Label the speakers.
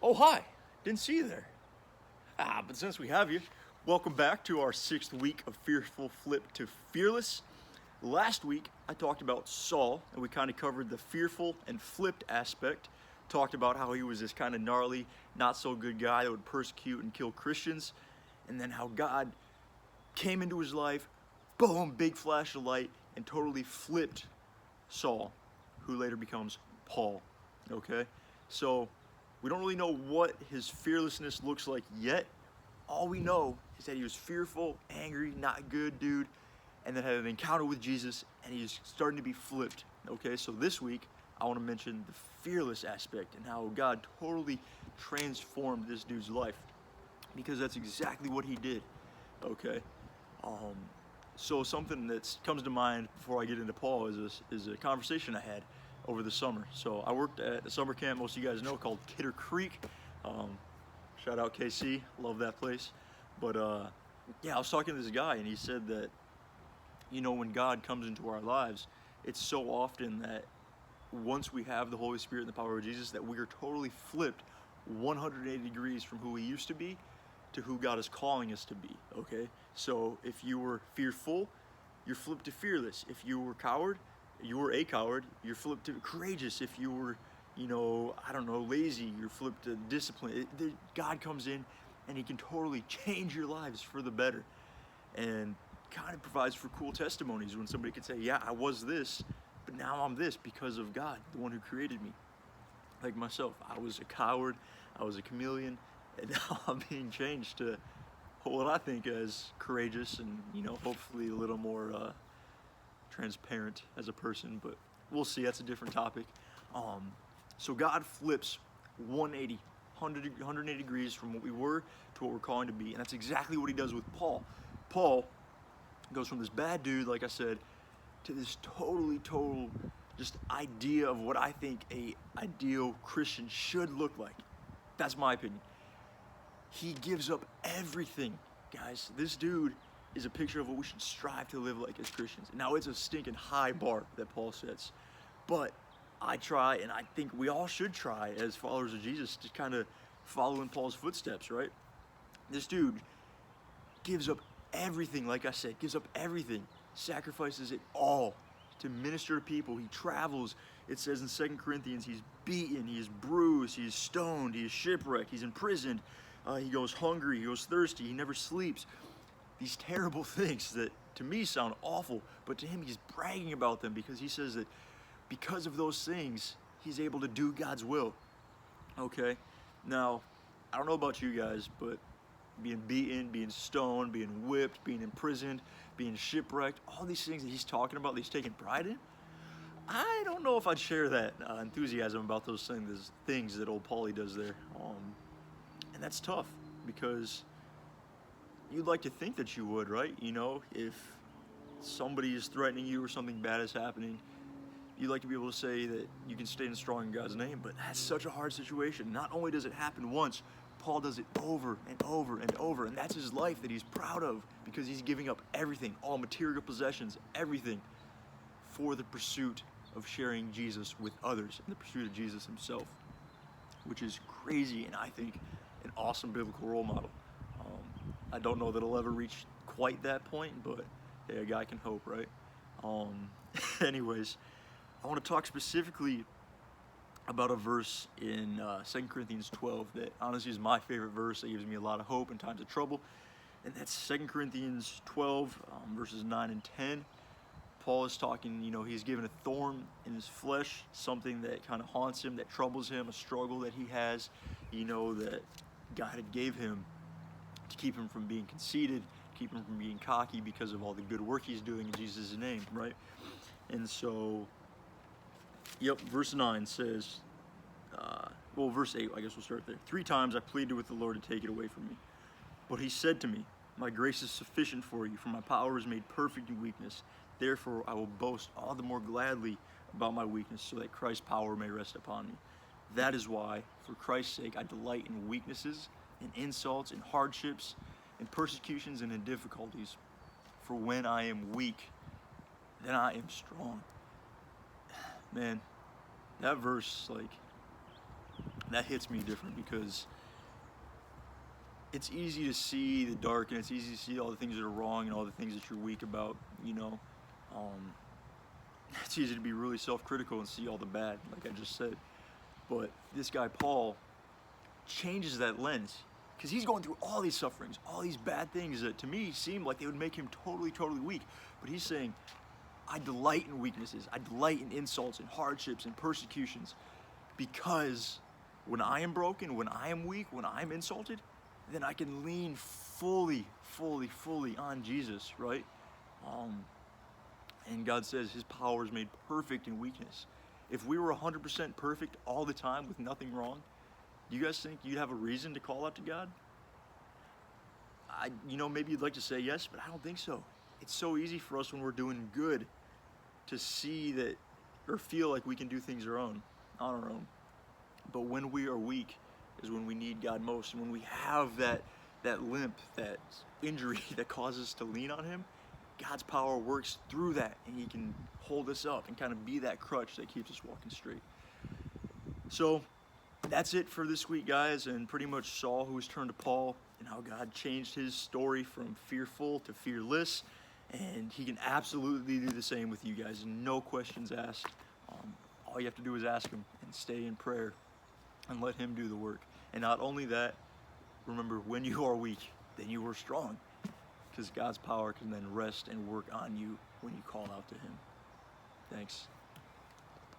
Speaker 1: Oh, hi. Didn't see you there. But since we have you, welcome back to our 6th week of Fearful Flip to Fearless. Last week, I talked about Saul, and we kind of covered the fearful and flipped aspect. Talked about how he was this kind of gnarly, not so good guy that would persecute and kill Christians, and then how God came into his life, boom, big flash of light, and totally flipped Saul, who later becomes Paul. Okay? So, we don't really know what his fearlessness looks like yet. All we know is that he was fearful, angry, not good dude, and then had an encounter with Jesus, and he's starting to be flipped. Okay, so this week, I want to mention the fearless aspect and how God totally transformed this dude's life, because that's exactly what he did. Okay, so something that comes to mind before I get into Paul is a conversation I had over the summer. So I worked at a summer camp, most of you guys know, called Kidder Creek. Shout out KC, love that place. But yeah, I was talking to this guy, and he said that, you know, when God comes into our lives, it's so often that once we have the Holy Spirit and the power of Jesus, that we are totally flipped 180 degrees from who we used to be to who God is calling us to be. Okay, so if you were fearful, you're flipped to fearless. If you were you were a coward, you're flipped to courageous. If you were, you know, I don't know, lazy, you're flipped to discipline. God comes in and he can totally change your lives for the better, and kind of provides for cool testimonies when somebody could say, yeah, I was this, but now I'm this because of God, the one who created me. Like myself, I was a coward, I was a chameleon, and now I'm being changed to what I think as courageous and, you know, hopefully a little more transparent as a person, but we'll see. That's a different topic. So God flips 180 degrees from what we were to what we're calling to be, and that's exactly what he does with Paul. Paul goes from this bad dude, like I said, to this total just idea of what I think a ideal Christian should look like. That's my opinion. He gives up everything, guys. This dude is a picture of what we should strive to live like as Christians. Now, it's a stinking high bar that Paul sets, but I try, and I think we all should try as followers of Jesus to kind of follow in Paul's footsteps, right? This dude gives up everything, like I said, gives up everything, sacrifices it all to minister to people. He travels. It says in 2 Corinthians, he's beaten, he is bruised, he is stoned, he is shipwrecked, he's imprisoned, he goes hungry, he goes thirsty, he never sleeps. These terrible things that to me sound awful, but to him he's bragging about them because he says that because of those things, he's able to do God's will. Okay? Now, I don't know about you guys, but being beaten, being stoned, being whipped, being imprisoned, being shipwrecked, all these things that he's talking about, that he's taking pride in, I don't know if I'd share that enthusiasm about those things that old Paulie does there. And that's tough, because you'd like to think that you would, right? You know, if somebody is threatening you or something bad is happening, you'd like to be able to say that you can stand strong in God's name, but that's such a hard situation. Not only does it happen once, Paul does it over and over and over, and that's his life that he's proud of, because he's giving up everything, all material possessions, everything, for the pursuit of sharing Jesus with others, and the pursuit of Jesus himself, which is crazy, and I think an awesome biblical role model. I don't know that it'll ever reach quite that point, but hey, a guy can hope, right? Anyways, I want to talk specifically about a verse in 2 Corinthians 12 that honestly is my favorite verse, that gives me a lot of hope in times of trouble. And that's 2 Corinthians 12, verses 9 and 10. Paul is talking, you know, he's given a thorn in his flesh, something that kind of haunts him, that troubles him, a struggle that he has, you know, that God had gave him to keep him from being conceited, keep him from being cocky because of all the good work he's doing in Jesus' name, right? And so, yep, verse 9 says, verse 8, I guess we'll start there. 3 times I pleaded with the Lord to take it away from me. But he said to me, my grace is sufficient for you, for my power is made perfect in weakness. Therefore, I will boast all the more gladly about my weakness, so that Christ's power may rest upon me. That is why, for Christ's sake, I delight in weaknesses, in insults, in hardships, in persecutions, and in difficulties. For when I am weak, then I am strong. Man, that verse, like, that hits me different because it's easy to see the dark and it's easy to see all the things that are wrong and all the things that you're weak about, you know. It's easy to be really self-critical and see all the bad, like I just said. But this guy, Paul, changes that lens because he's going through all these sufferings, all these bad things that to me seem like they would make him totally, totally weak. But he's saying, I delight in weaknesses. I delight in insults and hardships and persecutions because when I am broken, when I am weak, when I'm insulted, then I can lean fully on Jesus, right? And God says his power is made perfect in weakness. If we were 100% perfect all the time with nothing wrong, do you guys think you'd have a reason to call out to God? Maybe you'd like to say yes, but I don't think so. It's so easy for us when we're doing good to see that or feel like we can do things on our own. But when we are weak is when we need God most. And when we have that limp, that injury that causes us to lean on him, God's power works through that and he can hold us up and kind of be that crutch that keeps us walking straight. So that's it for this week, guys, and pretty much Saul who was turned to Paul and how God changed his story from fearful to fearless. And he can absolutely do the same with you guys, no questions asked. All you have to do is ask him and stay in prayer and let him do the work. And not only that, remember, when you are weak, then you are strong, because God's power can then rest and work on you when you call out to him. Thanks.